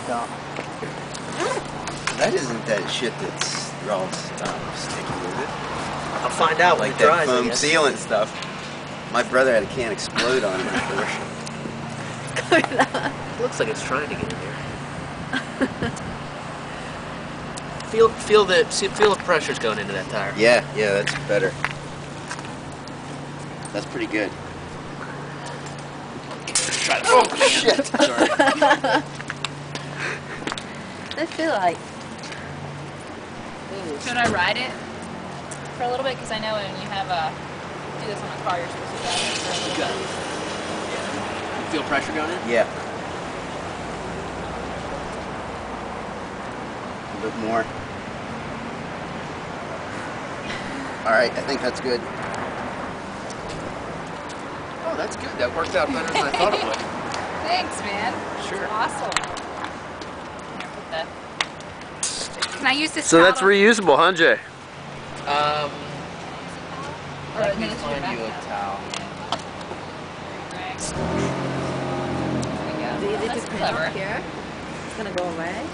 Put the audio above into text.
No. That isn't that shit that's all sticky with it. I'll find out when Like it dries. that I foam guess. sealant stuff. My brother had a can explode on him before. Looks like it's trying to get in here. feel the pressure's going into that tire. Yeah, that's better. That's pretty good. Try to, oh shit! Sorry. I feel like. Should I ride it for a little bit? Because I know when you have do this on a car, you're supposed to ride it for a little bit. You feel pressure going in? Yeah. A bit more. Alright, I think that's good. Oh, that's good. That worked out better than I thought it would. Thanks, man. Sure. Awesome. Here, put that. Can I use this So that's towel? reusable, huh, Jay? Let me find you a towel. Rags. Do you need to That's clean clever. up here? It's gonna go away.